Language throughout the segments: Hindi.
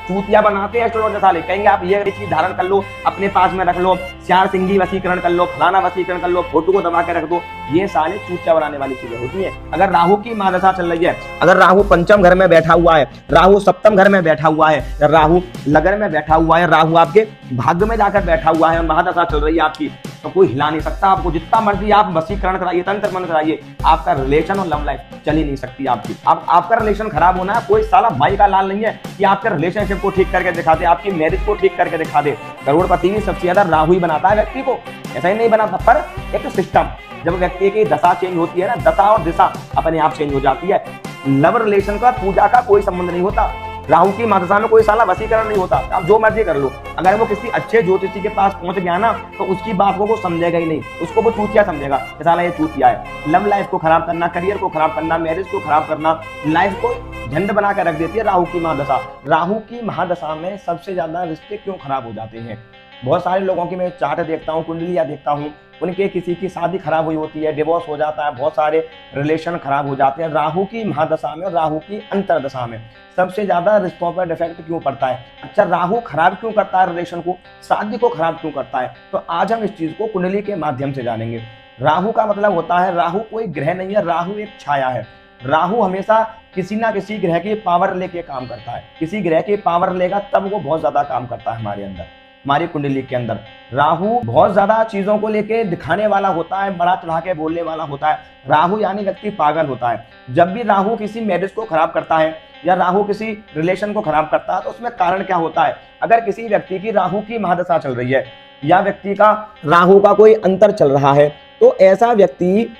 चूतिया बनाते हैं एस्ट्रोलॉजर साले, कहेंगे आप ये चीज धारण कर लो, अपने पास में रख लो, चार सिंगी वसीकरण कर लो, फलाना वसीकरण कर लो, फोटो को दबा के रख दो। ये साले चूतिया बनाने वाली चीजें होती है। अगर राहु की महादशा चल रही है, अगर राहु पंचम घर में बैठा हुआ है, राहु सप्तम घर में बैठा हुआ है, राहु लगन में बैठा हुआ है, राहु आपके भाग्य में जाकर बैठा हुआ है, महादशा चल रही है आपकी, तो कोई हिला नहीं सकता आपको। जितना मर्जी आप वसीकरण कराइए, तंत्र मंत्र कराइए, आपका रिलेशन और लव लाइफ चल ही नहीं सकती आपकी। आपका रिलेशन खराब होना है, कोई साला भाई का लाल नहीं है कि आपके रिलेशनशिप को ठीक करके दिखा दे, आपकी मैरिज को ठीक करके दिखा दे। करोड़पति भी सबसे ज्यादा राहु ही बनाता है व्यक्ति को, ऐसा ही नहीं बनाता। पर एक सिस्टम, जब व्यक्ति की दशा चेंज होती है ना, दशा और दिशा अपने आप चेंज हो जाती है। लव रिलेशन का पूजा का कोई संबंध नहीं होता। राहु की महादशा में कोई साला वसीकरण नहीं होता, आप जो मर्जी कर लो। अगर वो किसी अच्छे ज्योतिषी के पास पहुंच गया ना, तो उसकी बात को वो समझेगा ही नहीं, उसको वो चूतिया समझेगा कि साला ये चूतिया है। लव लाइफ को खराब करना, करियर को खराब करना, मैरिज को खराब करना, लाइफ को झंड बना कर रख देती है राहु की महादशा। राहु की महादशा में सबसे ज्यादा रिश्ते क्यों खराब हो जाते हैं? बहुत सारे लोगों की मैं चार्ट देखता हूँ, कुंडलियां देखता हूँ, उनके किसी की शादी खराब हुई होती है, डिवोर्स हो जाता है, बहुत सारे रिलेशन खराब हो जाते हैं। राहु की महादशा में और राहु की अंतरदशा में सबसे ज्यादा रिश्तों पर डिफेक्ट क्यों पड़ता है? अच्छा, राहु खराब क्यों करता है रिलेशन को, शादी को खराब क्यों करता है? तो आज हम इस चीज को कुंडली के माध्यम से जानेंगे। राहु का मतलब होता है, राहु कोई ग्रह नहीं है, राहु एक छाया है। राहु हमेशा किसी ना किसी ग्रह की पावर लेके काम करता है, किसी ग्रह की पावर लेगा तब वो बहुत ज्यादा काम करता है हमारे अंदर, हमारी कुंडली के अंदर। राहु बहुत ज्यादा चीजों को लेके दिखाने वाला होता है, बड़ा चढ़ा के बोलने वाला होता है। राहु यानी व्यक्ति पागल होता है। जब भी राहु किसी मैरिज को खराब करता है या राहु किसी रिलेशन को खराब करता है, तो उसमें कारण क्या होता है? अगर किसी व्यक्ति की राहु की महादशा चल रही है या व्यक्ति का राहु का कोई अंतर चल रहा है, तो ऐसा व्यक्ति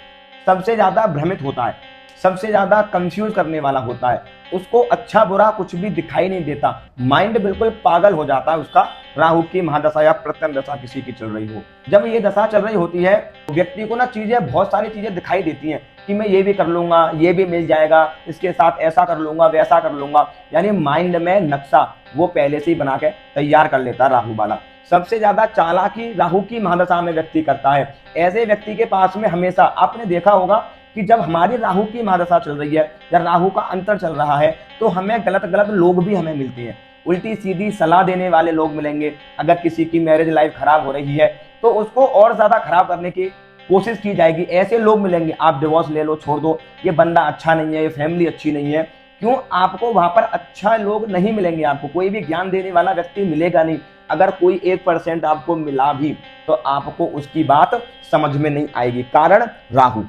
सबसे ज्यादा भ्रमित होता है, सबसे ज्यादा कंफ्यूज करने वाला होता है। उसको अच्छा बुरा कुछ भी दिखाई नहीं देता, माइंड बिल्कुल पागल हो जाता है उसका, राहु की महादशा या प्रत्यम दशा किसी की चल रही हो। जब ये दशा चल रही होती है, व्यक्ति को ना चीजें, बहुत सारी चीजें दिखाई देती हैं कि मैं ये भी कर लूंगा, ये भी मिल जाएगा, इसके साथ ऐसा कर लूंगा, वैसा कर लूंगा। यानी माइंड में नक्शा वो पहले से ही बना के तैयार कर लेता है राहु वाला। सबसे ज्यादा चालाकी राहु की महादशा में व्यक्ति करता है। ऐसे व्यक्ति के पास में हमेशा, आपने देखा होगा कि जब हमारी राहु की महादशा चल रही है या राहु का अंतर चल रहा है, तो हमें गलत गलत लोग भी हमें मिलते हैं, उल्टी सीधी सलाह देने वाले लोग मिलेंगे। अगर किसी की मैरिज लाइफ खराब हो रही है तो उसको और ज्यादा खराब करने की कोशिश की जाएगी, ऐसे लोग मिलेंगे, आप डिवोर्स ले लो, छोड़ दो, ये बंदा अच्छा नहीं है, ये फैमिली अच्छी नहीं है। क्यों? आपको वहां पर अच्छा लोग नहीं मिलेंगे, आपको कोई भी ज्ञान देने वाला व्यक्ति मिलेगा नहीं। अगर कोई 1% आपको मिला भी तो आपको उसकी बात समझ में नहीं आएगी। कारण राहु,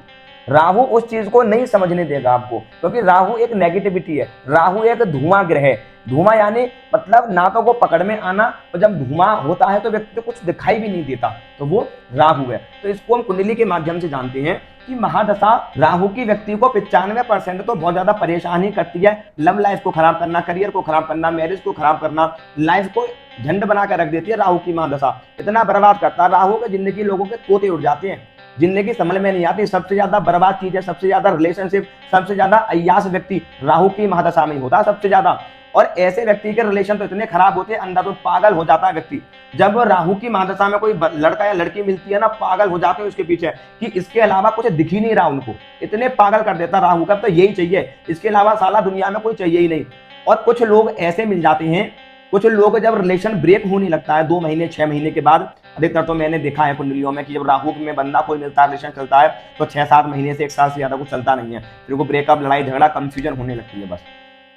राहु उस चीज को नहीं समझने देगा आपको, क्योंकि राहु एक नेगेटिविटी है, राहु एक धुआं ग्रह है। धुआं यानी मतलब ना तो वो पकड़ में आना, और जब धुआं होता है तो व्यक्ति को कुछ दिखाई भी नहीं देता, तो वो राहु है। तो इसको हम कुंडली के माध्यम से जानते हैं कि महादशा राहु की व्यक्ति को 95% तो बहुत ज्यादा परेशान ही करती है। लव लाइफ को खराब करना, करियर को खराब करना, मैरिज को खराब करना, लाइफ को झंड बना कर रख देती है राहु की महादशा। इतना बर्बाद करता है राहु के, जिंदगी लोगों के तोते उड़ जाते हैं, जिंदगी समझ में नहीं आती। सबसे ज्यादा बर्बाद चीज है, सबसे ज्यादा रिलेशनशिप, सबसे ज्यादा अय्यास व्यक्ति राहु की महादशा में होता है सबसे ज्यादा। और ऐसे व्यक्ति के रिलेशन तो इतने खराब होते हैं, अंधा तो पागल हो जाता है व्यक्ति। जब राहु की महादशा में कोई लड़का या लड़की मिलती है ना, पागल हो जाते हैं उसके पीछे कि इसके अलावा कुछ दिख ही नहीं रहा उनको, इतने पागल कर देता राहु का, तो यही चाहिए, इसके अलावा साला दुनिया में कोई चाहिए ही नहीं। और कुछ लोग ऐसे मिल जाते हैं, कुछ लोग जब रिलेशन ब्रेक होने लगता है 2 महीने 6 महीने के बाद, अधिकतर तो मैंने देखा है कुंडलियों में कि जब राहु में बंदा कोई मिलता है, रिलेशन चलता है, तो 6-7 महीने से 1 साल से ज्यादा कुछ चलता नहीं है, फिर को ब्रेकअप, लड़ाई झगड़ा, कंफ्यूजन होने लगती है बस।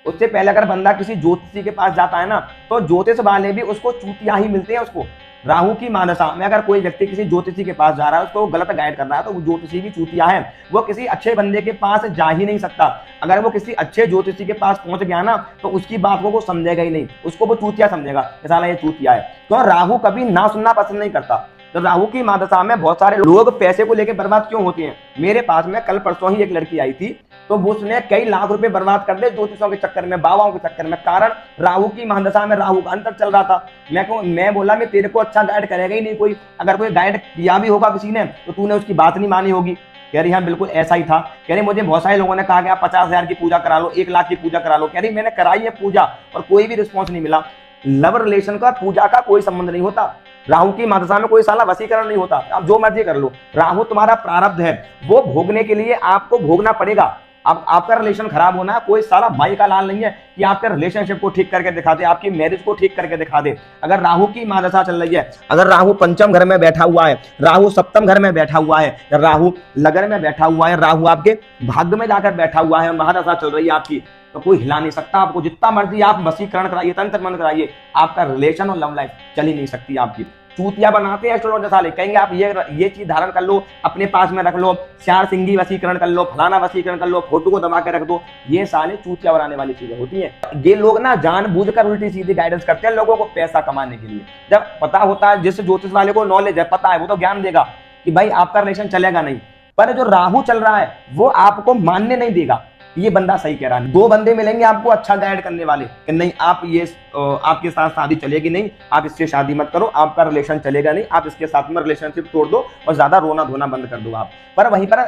उससे पहले अगर बंदा किसी ज्योतिषी के पास जाता है ना, तो ज्योतिष वाले भी उसको चूतिया ही मिलते हैं उसको। राहु की महादशा में अगर कोई व्यक्ति किसी ज्योतिषी के पास जा रहा है, उसको गलत गाइड कर रहा है, तो वो ज्योतिषी भी चूतिया है, वो किसी अच्छे बंदे के पास जा ही नहीं सकता। अगर वो किसी अच्छे ज्योतिषी के पास पहुंच गया ना, तो उसकी बात को वो समझेगा ही नहीं, उसको वो चूतिया समझेगा, साला ये चूतिया है। तो राहु कभी ना सुनना पसंद नहीं करता। तो राहु की महादशा में बहुत सारे लोग पैसे को लेकर बर्बाद क्यों होते हैं? मेरे पास में कल परसों ही एक लड़की आई थी, तो उसने कई लाख रुपए बर्बाद कर दिए ज्योतिषों के चक्कर में, बाबाओं के चक्कर में। कारण राहु की महादशा में राहु का अंतर चल रहा था। मैं बोला मैं तेरे को अच्छा गाइड करेगा ही नहीं कोई, अगर कोई गाइड किया भी होगा किसी ने तो तूने उसकी बात नहीं मानी होगी। कह रही हाँ बिल्कुल ऐसा ही था। कह रही मुझे बहुत सारे लोगों ने कहा कि आप 50,000 की पूजा करा लो, 1 लाख की पूजा करा लो। कह रही मैंने कराई है पूजा और कोई भी रिस्पॉन्स नहीं मिला। लव रिलेशन का पूजा का कोई संबंध नहीं होता। राहु की महादशा में कोई साला वशीकरण नहीं होता, आप जो मर्जी कर लो। राहु तुम्हारा प्रारब्ध है, वो भोगने के लिए आपको भोगना पड़ेगा। अब आपका रिलेशन खराब होना है, कोई साला भाई का लाल नहीं है कि आपके रिलेशनशिप को ठीक करके दिखा दे, आपकी मैरिज को ठीक करके दिखा दे। अगर राहु की महादशा चल रही है, अगर राहु पंचम घर में बैठा हुआ है, राहु सप्तम घर में बैठा हुआ है, या राहु लगन में बैठा हुआ है, राहु आपके भाग्य में जाकर बैठा हुआ है, महादशा चल रही है आपकी, तो कोई हिला नहीं सकता आपको। जितना मर्जी आप वशीकरण कराइए, तंत्र मंत्र कराइए, आपका रिलेशन और लव लाइफ चल ही नहीं सकती आपकी। चूतिया बनाते हैं एस्ट्रोलॉजर साले, कहेंगे आप ये चीज धारण कर लो, अपने पास में रख लो, श्यार सिंगी वशीकरण कर लो, फलाना वशीकरण कर लो, फोटो को दबा के रख दो। ये साले चूतिया बनाने वाली चीजें होती हैं। ये लोग ना जानबूझकर उल्टी सीधी गाइडेंस करते हैं लोगों को पैसा कमाने के लिए। जब पता होता है, जिस ज्योतिष वाले को नॉलेज है, पता है, वो तो ज्ञान देगा कि भाई आपका रिलेशन चलेगा नहीं, पर जो राहु चल रहा है वो आपको मानने नहीं देगा ये बंदा सही कह रहा है। दो बंदे मिलेंगे आपको अच्छा गाइड करने वाले कि नहीं आप ये आपके साथ शादी चलेगी नहीं, आप इससे शादी मत करो, आपका रिलेशन चलेगा नहीं, आप इसके साथ में रिलेशनशिप तोड़ दो और ज्यादा रोना धोना बंद कर दो आप। पर वहीं पर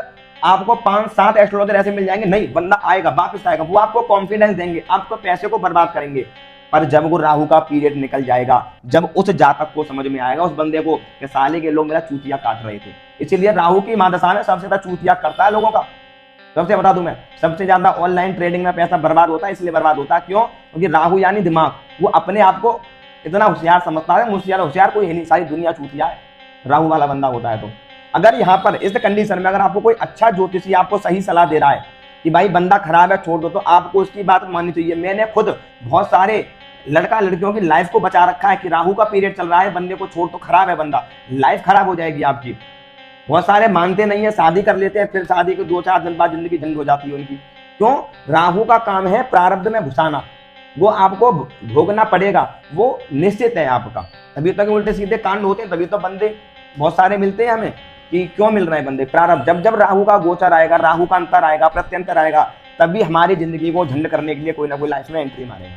आपको 5-7 एस्ट्रोलॉजर ऐसे मिल जाएंगे, नहीं बंदा आएगा, वापस आएगा, वो आपको कॉन्फिडेंस देंगे, आपको पैसे को बर्बाद करेंगे। पर जब वो राहु का पीरियड निकल जाएगा, जब उस जातक को समझ में आएगा, उस बंदे को कि साले के लोग मेरा चूतिया काट रहे थे, इसीलिए राहु की महादशा में सबसे ज्यादा चूतिया करता है लोगों का। सबसे बता दूं मैं, सबसे ज्यादा ऑनलाइन ट्रेडिंग में पैसा बर्बाद होता है, इसलिए बर्बाद होता है क्यों? क्योंकि राहु यानी दिमाग, वो अपने आप को इतना होशियार समझता है, मुझसे ज्यादा होशियार कोई है नहीं, सारी दुनिया चूतिया है, राहु वाला बंदा होता है। तो अगर यहाँ पर इस कंडीशन में अगर आपको कोई अच्छा ज्योतिषी आपको सही सलाह दे रहा है कि भाई बंदा खराब है छोड़ दो, तो आपको उसकी बात माननी चाहिए। मैंने खुद बहुत सारे लड़का लड़कियों की लाइफ को बचा रखा है कि राहु का पीरियड चल रहा है, बंदे को छोड़, तो खराब है बंदा, लाइफ खराब हो जाएगी आपकी। बहुत सारे मानते नहीं है, शादी कर लेते हैं, फिर शादी के 2-4 दिन बाद जिंदगी झंड हो जाती है उनकी। क्यों? राहु का काम है प्रारब्ध में घुसाना, वो आपको भोगना पड़ेगा, वो निश्चित है आपका। तभी तक उल्टे सीधे कांड होते हैं, तभी तो बंदे बहुत सारे मिलते हैं हमें कि क्यों मिल रहे हैं बंदे, प्रारब्ध। जब जब राहु का गोचर आएगा, राहु का अंतर आएगा, प्रत्यंतर आएगा, तभी हमारी जिंदगी को झंड करने के लिए कोई ना कोई लाइफ में एंट्री मारेगा।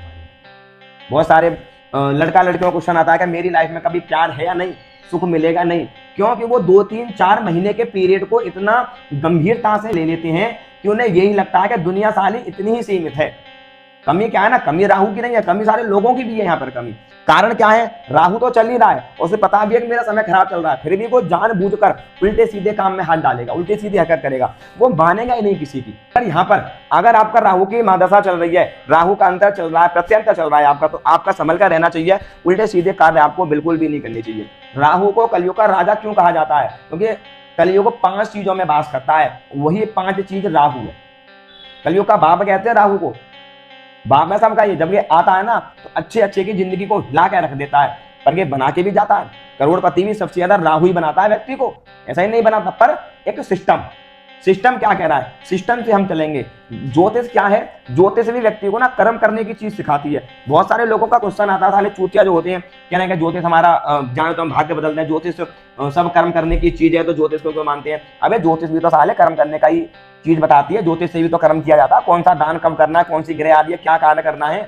बहुत सारे लड़का लड़कियों को क्वेश्चन आता है कि मेरी लाइफ में कभी प्यार है या नहीं, सुख मिलेगा नहीं, क्योंकि वो 2-3-4 महीने के पीरियड को इतना गंभीरता से ले लेते हैं कि उन्हें यही लगता है कि दुनिया साली इतनी ही सीमित है। कमी क्या है ना, कमी राहु की नहीं है, कमी सारे लोगों की भी है यहाँ पर कमी। कारण क्या है? राहु तो चल ही रहा है, उसे पता भी है कि मेरा समय खराब चल रहा है, फिर भी वो जानबूझकर उल्टे सीधे काम में हाथ डालेगा, उल्टे सीधे हरकत करेगा, वो मानेगा ही नहीं किसी की। पर यहाँ पर अगर आपका राहु की महादशा चल रही है, राहु का अंतर चल रहा है, प्रत्यंतर चल रहा है आपका, तो आपका संभल कर रहना चाहिए, उल्टे सीधे कार्य आपको बिल्कुल भी नहीं करनी चाहिए। राहु को कलयुग का राजा क्यों कहा जाता है? क्योंकि कलयुग 5 चीजों में वास करता है, वही 5 चीज राहु है। कलयुग का बाप कहते हैं राहु को, बाप में सबका ये, जब ये आता है ना तो अच्छे अच्छे की जिंदगी को हिला के रख देता है, पर ये बना के भी जाता है। करोड़पति भी सबसे ज्यादा राहु ही बनाता है व्यक्ति को, ऐसा ही नहीं बनाता। पर एक सिस्टम क्या कह रहा है, सिस्टम से हम चलेंगे। ज्योतिष क्या है? ज्योतिष भी व्यक्ति को ना कर्म करने की चीज सिखाती है। बहुत सारे लोगों का क्वेश्चन आता है, साले चूतिया जो होते हैं, कह रहे हैं कि ज्योतिष हमारा जाने तो हम भाग्य बदलते हैं, ज्योतिष सब कर्म करने की चीज है, तो ज्योतिष को क्यों मानते हैं? अबे ज्योतिष भी तो साले कर्म करने का ही चीज बताती है, ज्योतिष से भी तो कर्म किया जाता है, कौन सा दान कब करना है, कौन सी ग्रह आ रही है, क्या कार्य करना है।